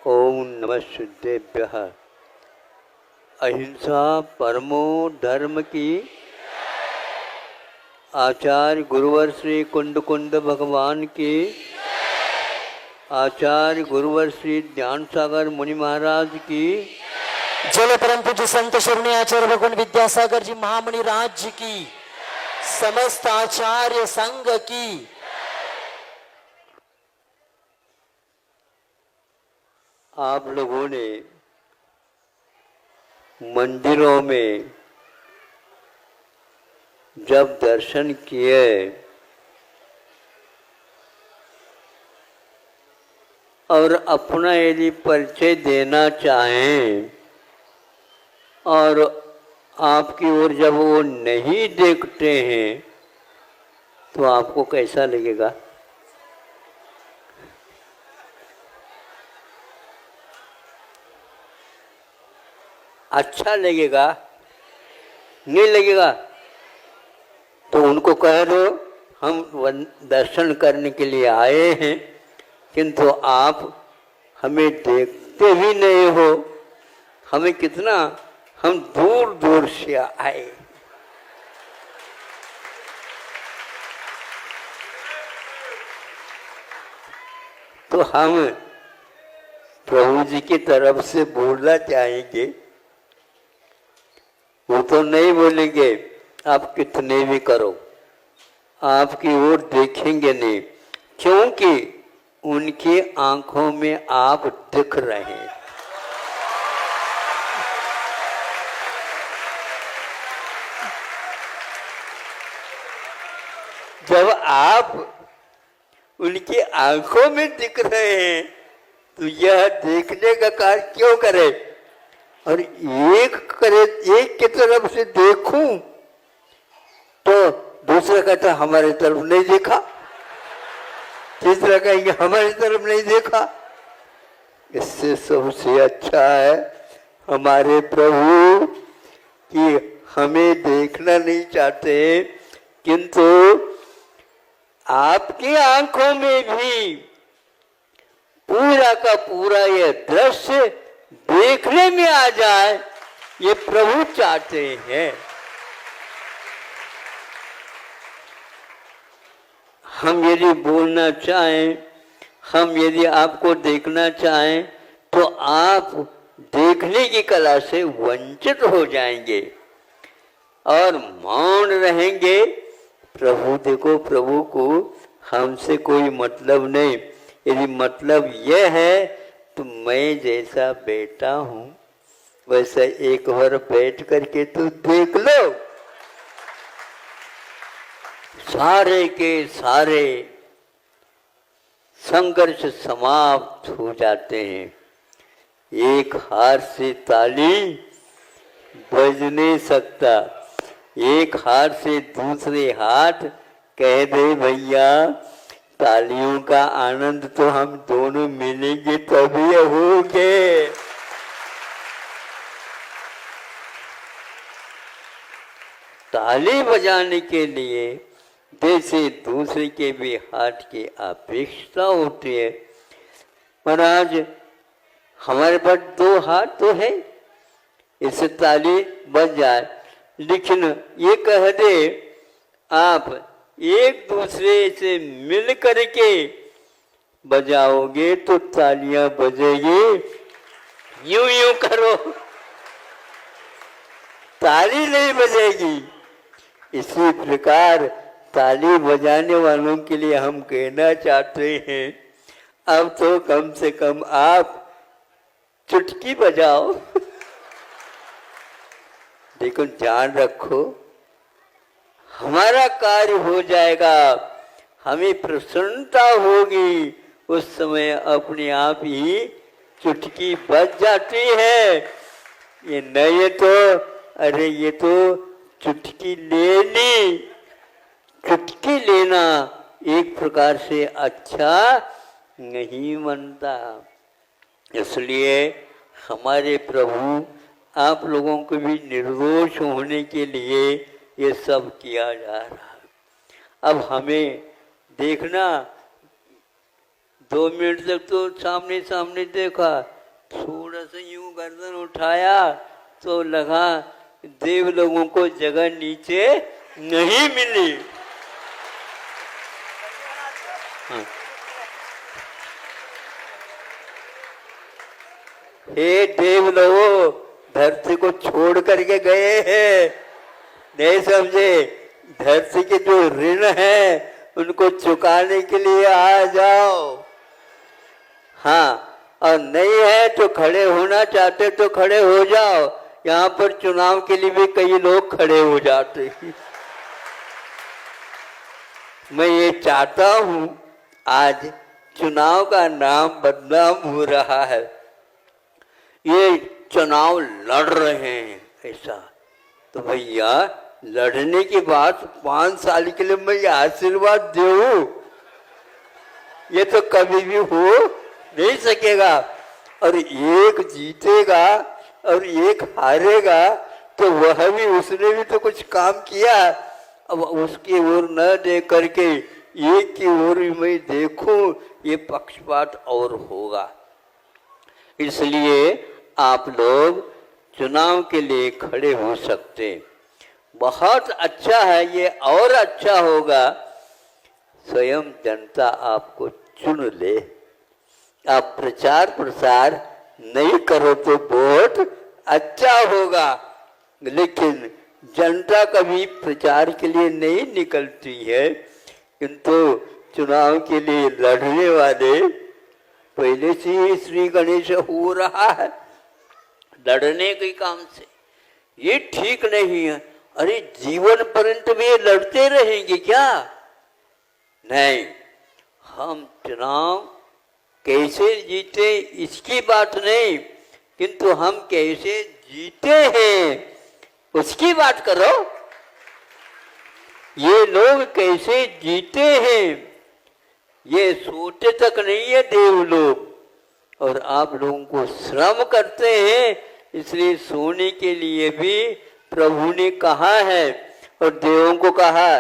ओम नमः शुद्धेभ्यः। अहिंसा परमो धर्म की। आचार्य गुरुवर श्री कुंड कुंड भगवान की। आचार्य गुरुवर श्री ज्ञान सागर मुनि महाराज की। जल परम पूज्य संत शरणी आचार्य भगवान विद्यासागर जी महामुनि राज्य की, समस्त आचार्य संघ की। आप लोगों ने मंदिरों में जब दर्शन किए और अपना यदि परिचय देना चाहें और आपकी ओर जब वो नहीं देखते हैं तो आपको कैसा लगेगा? अच्छा लगेगा? नहीं लगेगा? तो उनको कह दो हम दर्शन करने के लिए आए हैं, किंतु आप हमें देखते भी नहीं हो। हमें कितना, हम दूर दूर से आए। तो हम प्रभु जी की तरफ से बोलना चाहेंगे, वो तो नहीं बोलेंगे आप कितने भी करो, आपकी ओर देखेंगे नहीं, क्योंकि उनकी आंखों में आप दिख रहे हैं। जब आप उनकी आंखों में दिख रहे हैं तो यह देखने का कार्य क्यों करें? और एक करे, एक की तरफ से देखूं तो दूसरा कहता हमारी तरफ नहीं देखा, तीसरा कहेंगे हमारी तरफ नहीं देखा। इससे सबसे अच्छा है हमारे प्रभु कि हमें देखना नहीं चाहते, किंतु आपकी आंखों में भी पूरा का पूरा ये दृश्य देखने में आ जाए, ये प्रभु चाहते हैं। हम यदि बोलना चाहें, हम यदि आपको देखना चाहें तो आप देखने की कला से वंचित हो जाएंगे और मौन रहेंगे। प्रभु देखो, प्रभु को हमसे कोई मतलब नहीं। यदि मतलब यह है तो मैं जैसा बेटा हूं वैसा एक बार बैठ करके तो देख लो। सारे के सारे संघर्ष समाप्त हो जाते हैं। एक हाथ से ताली बज नहीं सकता, एक हाथ से दूसरे हाथ कह दे भैया तालियों का आनंद तो हम दोनों मिलेंगे तभी होंगे। ताली बजाने के लिए जैसे दूसरे के भी हाथ की अपेक्षा होती है। महाराज हमारे पास दो हाथ तो है, इससे ताली बज जाए, लेकिन ये कह दे आप एक दूसरे से मिल करके बजाओगे तो तालियां बजेगी। यूं यूं करो, ताली नहीं बजेगी। इसी प्रकार ताली बजाने वालों के लिए हम कहना चाहते हैं, अब तो कम से कम आप चुटकी बजाओ। देखो जान रखो, हमारा कार्य हो जाएगा, हमें प्रसन्नता होगी, उस समय अपने आप ही चुटकी बज जाती है। ये नहीं तो अरे ये तो चुटकी ले ली। चुटकी लेना एक प्रकार से अच्छा नहीं बनता। इसलिए हमारे प्रभु आप लोगों को भी निर्दोष होने के लिए ये सब किया जा रहा है। अब हमें देखना 2 मिनट तक तो सामने सामने देखा, थोड़ा सा यूं गर्दन उठाया तो लगा देव लोगों को जगह नीचे नहीं मिली। हाँ। हे देव लोगों, धरती को छोड़ करके गए हैं, नहीं समझे? धरती के जो ऋण है उनको चुकाने के लिए आ जाओ। हाँ, और नहीं है तो खड़े होना चाहते तो खड़े हो जाओ। यहाँ पर चुनाव के लिए भी कई लोग खड़े हो जाते हैं। मैं ये चाहता हूँ आज चुनाव का नाम बदनाम हो रहा है, ये चुनाव लड़ रहे हैं ऐसा। तो भैया लड़ने की बात 5 साल के लिए मैं ये आशीर्वाद दूं, ये तो कभी भी हो नहीं सकेगा। और एक जीतेगा और एक हारेगा तो वह भी, उसने भी तो कुछ काम किया। अब उसकी ओर न देख करके एक की ओर मैं देखूं, ये पक्षपात और होगा। इसलिए आप लोग चुनाव के लिए खड़े हो सकते, बहुत अच्छा है। ये और अच्छा होगा स्वयं जनता आपको चुन ले। आप प्रचार प्रसार नहीं करो तो बहुत अच्छा होगा, लेकिन जनता कभी प्रचार के लिए नहीं निकलती है। किंतु चुनाव के लिए लड़ने वाले पहले से ही श्री गणेश हो रहा है लड़ने के काम से, ये ठीक नहीं है। अरे जीवन पर्यंत भी लड़ते रहेंगे क्या? नहीं, हम चुनाव कैसे जीते इसकी बात नहीं, किंतु हम कैसे जीते हैं उसकी बात करो। ये लोग कैसे जीते हैं ये सोचते तक नहीं है देव लोग, और आप लोगों को श्रम करते हैं। इसलिए सोने के लिए भी प्रभु ने कहा है और देवों को कहा,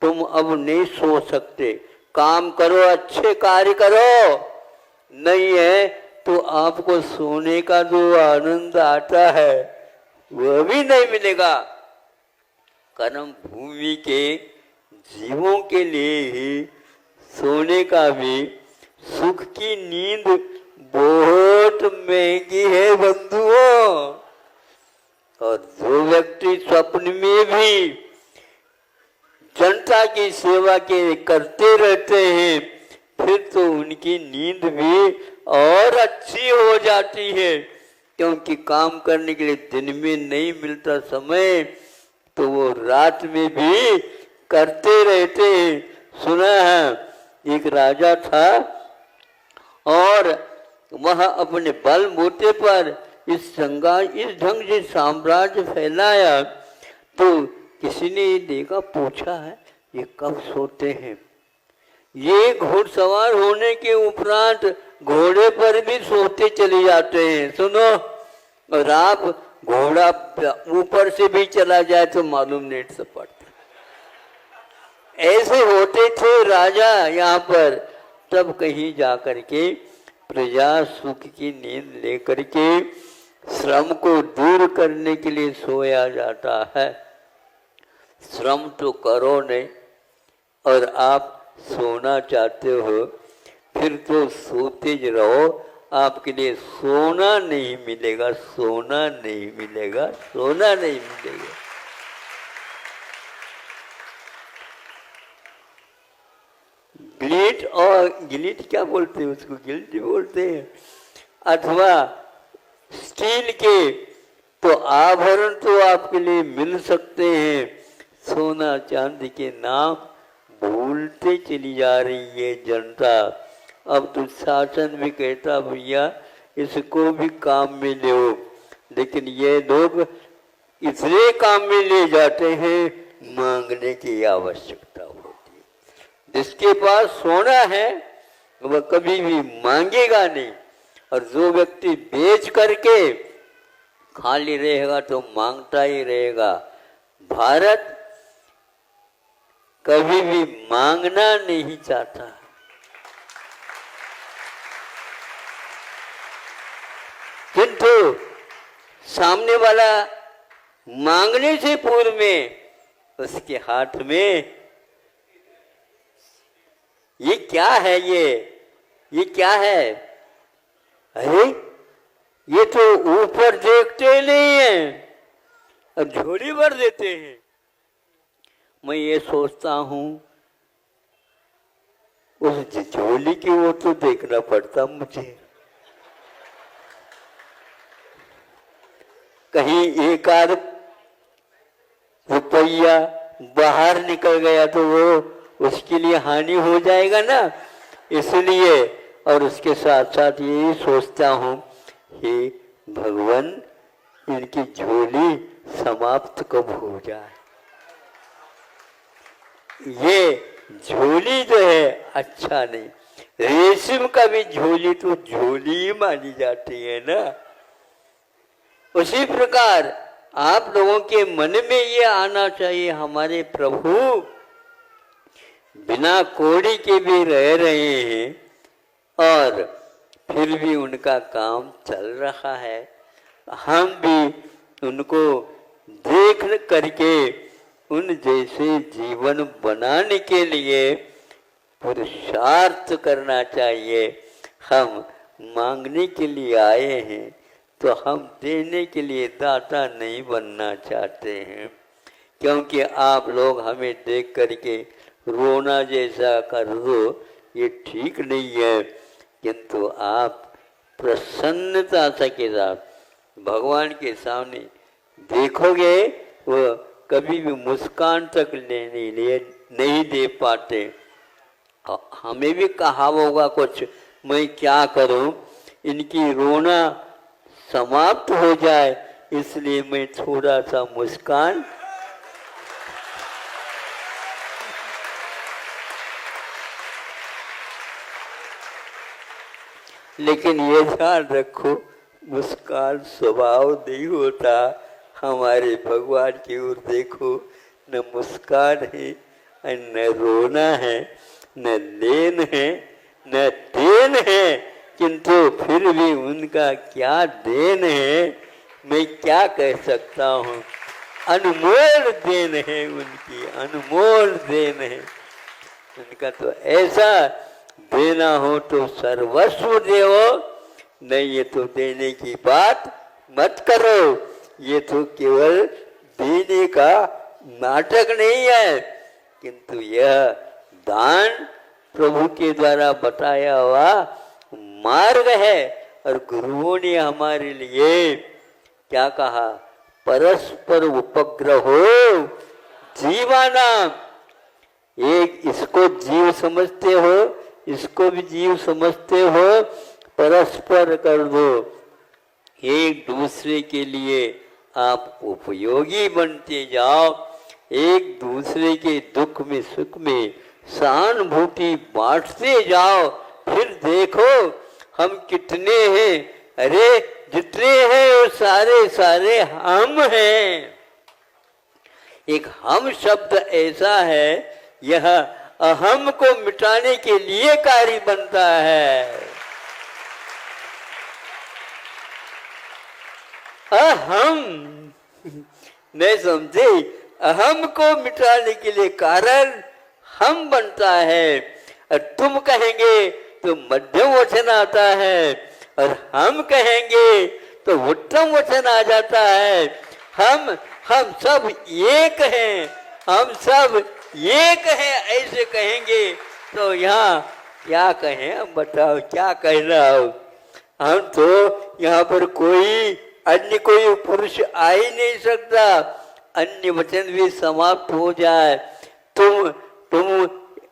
तुम अब नहीं सो सकते, काम करो, अच्छे कार्य करो। नहीं है तो आपको सोने का जो आनंद आता है वह भी नहीं मिलेगा। कर्म भूमि के जीवों के लिए ही सोने का भी, सुख की नींद बहुत महंगी है बंधुओं। और जो व्यक्ति स्वप्न में भी जनता की सेवा के करते रहते हैं, फिर तो उनकी नींद भी और अच्छी हो जाती है, क्योंकि काम करने के लिए दिन में नहीं मिलता समय, तो वो रात में भी करते रहते हैं। सुना है एक राजा था और वह अपने बल बूते पर इस ढंग से साम्राज्य फैलाया। तो किसी ने देखा, पूछा है ये कब सोते हैं? ये घुड़सवार होने के उपरांत घोड़े पर भी सोते चले जाते हैं। सुनो, और आप घोड़ा ऊपर से भी चला जाए तो मालूम नहीं से पड़ता। ऐसे होते थे राजा यहाँ पर। तब कहीं जाकर के प्रजा सुख की नींद लेकर के श्रम को दूर करने के लिए सोया जाता है। श्रम तो करो नहीं, और आप सोना चाहते हो, फिर तो सोते ज रहो। आपके लिए सोना नहीं मिलेगा, सोना नहीं मिलेगा, सोना नहीं मिलेगा। गिलीट, और गिलीट क्या बोलते हैं उसको, गिल्ट बोलते हैं, अथवा स्टील के तो आभरण तो आपके लिए मिल सकते हैं। सोना चांदी के नाम भूलते चली जा रही है जनता। अब तो शासन भी कहता भैया इसको भी काम में लो, लेकिन ये लोग इसलिए काम में ले जाते हैं, मांगने की आवश्यकता होती है। जिसके पास सोना है वह कभी भी मांगेगा नहीं, और जो व्यक्ति बेच करके खाली रहेगा तो मांगता ही रहेगा। भारत कभी भी मांगना नहीं चाहता। किंतु सामने वाला मांगने से पूर्व में उसके हाथ में ये क्या है, ये क्या है? अरे ये तो ऊपर देखते नहीं है और झोली भर देते हैं। मैं ये सोचता हूं उस झोली की ओर तो देखना पड़ता मुझे। कहीं एक आध रुपया बाहर निकल गया तो वो उसके लिए हानि हो जाएगा ना, इसलिए। और उसके साथ साथ यही सोचता हूँ, हे भगवान इनकी झोली समाप्त कब हो जाए। ये झोली जो है अच्छा नहीं, रेशम का भी झोली तो झोली ही मानी जाती है ना। उसी प्रकार आप लोगों के मन में ये आना चाहिए, हमारे प्रभु बिना कोड़ी के भी रह रहे हैं और फिर भी उनका काम चल रहा है। हम भी उनको देख करके उन जैसे जीवन बनाने के लिए पुरुषार्थ करना चाहिए। हम मांगने के लिए आए हैं तो हम देने के लिए दाता नहीं बनना चाहते हैं, क्योंकि आप लोग हमें देख करके रोना जैसा कर दो ये ठीक नहीं है, किंतु आप प्रसन्नता के साथ भगवान के सामने देखोगे, वो कभी भी मुस्कान तक लेने लिए नहीं दे पाते। हमें भी कहा होगा कुछ, मैं क्या करूं, इनकी रोना समाप्त हो जाए इसलिए मैं थोड़ा सा मुस्कान। लेकिन ये ध्यान रखो, मुस्कान स्वभाव नहीं होता। हमारे भगवान की ओर देखो, न मुस्कान है न रोना है, न लेन है न देन है, किंतु फिर भी उनका क्या देन है मैं क्या कह सकता हूँ। अनमोल देन है उनकी, अनमोल देन है उनका। तो ऐसा देना हो तो सर्वस्व देवो, नहीं ये तो देने की बात मत करो। ये तो केवल देने का नाटक नहीं है, किंतु यह दान प्रभु के द्वारा बताया हुआ मार्ग है। और गुरुओं ने हमारे लिए क्या कहा, परस्पर उपग्रहो जीवानाम। एक इसको जीव समझते हो, इसको भी जीव समझते हो, परस्पर कर दो, एक दूसरे के लिए आप उपयोगी बनते जाओ, एक दूसरे के दुख में सुख में सहानुभूति बांटते जाओ। फिर देखो हम कितने हैं, अरे जितने हैं वो सारे सारे हम हैं। एक हम शब्द ऐसा है, यह अहम को मिटाने के लिए कार्य बनता है। अहम नहीं समझे, अहम को मिटाने के लिए कारण हम बनता है। और तुम कहेंगे तो मध्यम वचन आता है, और हम कहेंगे तो उत्तम वचन आ जाता है। हम सब एक हैं, हम सब एक हैं ऐसे कहेंगे तो यहाँ क्या कहें, हम बताओ क्या कहना हो। हम तो यहाँ पर कोई अन्य कोई पुरुष आ ही नहीं सकता, अन्य वचन भी समाप्त हो जाए। तुम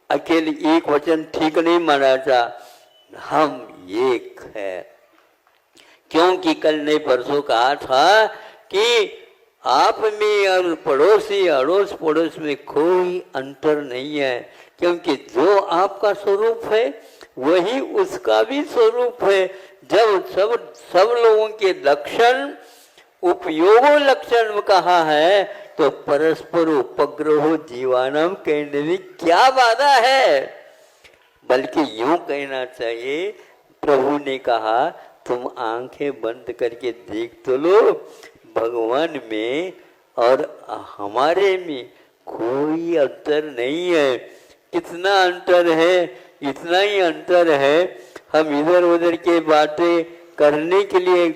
अकेले एक वचन ठीक नहीं माना था, हम एक है। क्योंकि कल ने परसों कहा था कि आप में और पड़ोसी अड़ोस पड़ोस में कोई अंतर नहीं है, क्योंकि जो आपका स्वरूप है वही उसका भी स्वरूप है। जब सब लोगों के लक्षण उपयोगो लक्षण कहा है तो परस्पर उपग्रहो जीवानम कहने में क्या बाधा है। बल्कि यूं कहना चाहिए, प्रभु ने कहा तुम आंखें बंद करके देख तो लो, भगवान में और हमारे में कोई अंतर नहीं है। कितना अंतर है, इतना ही अंतर है, हम इधर उधर के बातें करने के लिए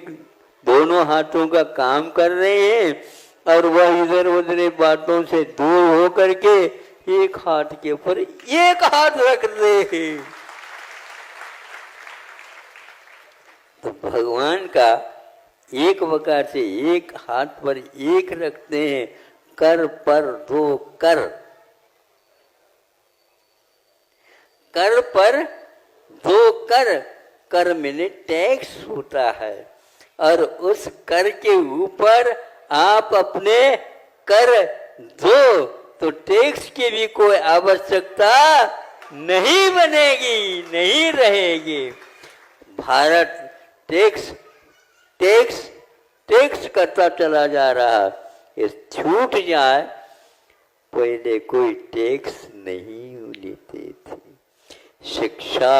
दोनों हाथों का काम कर रहे हैं और वह इधर उधर बातों से दूर हो करके एक हाथ के ऊपर एक हाथ रख रहे हैं। तो भगवान का एक प्रकार से एक हाथ पर एक रखते हैं, कर पर दो कर, कर पर दो कर, कर मैंने टैक्स होता है और उस कर के ऊपर आप अपने कर दो तो टैक्स की भी कोई आवश्यकता नहीं बनेगी, नहीं रहेगी। भारत टैक्स टैक्स टैक्स करता चला जा रहा, ये छूट जाए, पहले कोई टैक्स नहीं लेते थे। शिक्षा,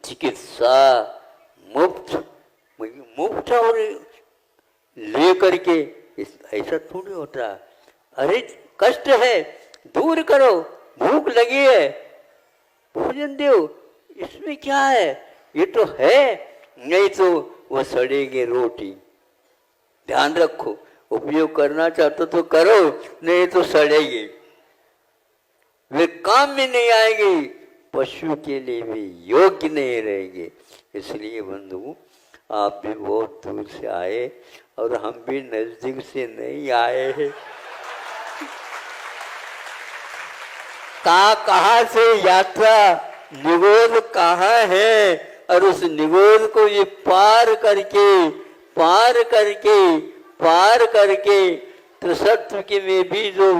चिकित्सा मुफ्त मुफ्त और लेकर के ऐसा थोड़ी होता। अरे कष्ट है दूर करो, भूख लगी है भोजन दो, इसमें क्या है, ये तो है, नहीं तो वो सड़ेगी रोटी। ध्यान रखो, उपयोग करना चाहते तो करो, नहीं तो सड़ेगी, वे काम में नहीं आएगी, पशु के लिए भी योग्य नहीं रहेंगे। इसलिए बंधु आप भी बहुत दूर से आए और हम भी नजदीक से नहीं आए हैं। कहाँ से यात्रा निगोद कहाँ है और उस निगोद को ये पार करके त्रिसत्व के में भी जो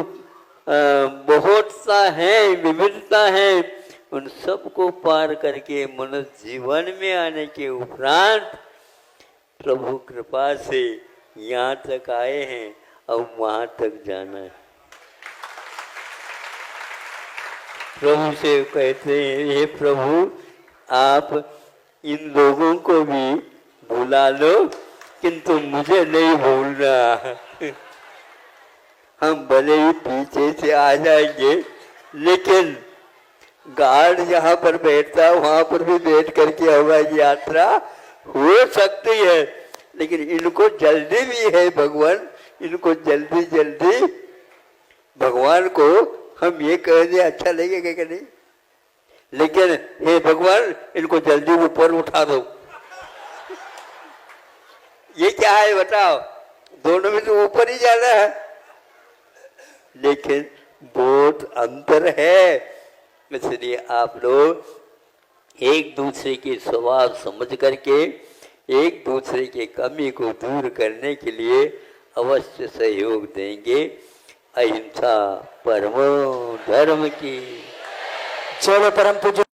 बहुत सा है, विविधता है, उन सबको पार करके मनुष्य जीवन में आने के उपरांत प्रभु कृपा से यहाँ तक आए हैं, अब वहाँ तक जाना है। प्रभु से कहते हैं, हे प्रभु आप इन लोगों को भी बुला लो, किंतु मुझे नहीं भूलना। हम भले ही पीछे से आ जाएंगे, लेकिन गार्ड जहाँ पर बैठता है वहाँ पर भी बैठ करके हमारी यात्रा हो सकती है, लेकिन इनको जल्दी भी है भगवान, इनको जल्दी जल्दी भगवान को हम ये कह दे अच्छा लगेगा कि नहीं, लेकिन हे भगवान इनको जल्दी ऊपर उठा दो। ये क्या है बताओ, दोनों में तो ऊपर ही जाना है, लेकिन बहुत अंतर है। इसलिए आप लोग एक दूसरे के स्वभाव समझ करके एक दूसरे के कमी को दूर करने के लिए अवश्य सहयोग देंगे। अहिंसा परमो धर्म की। चलो परम पूज्य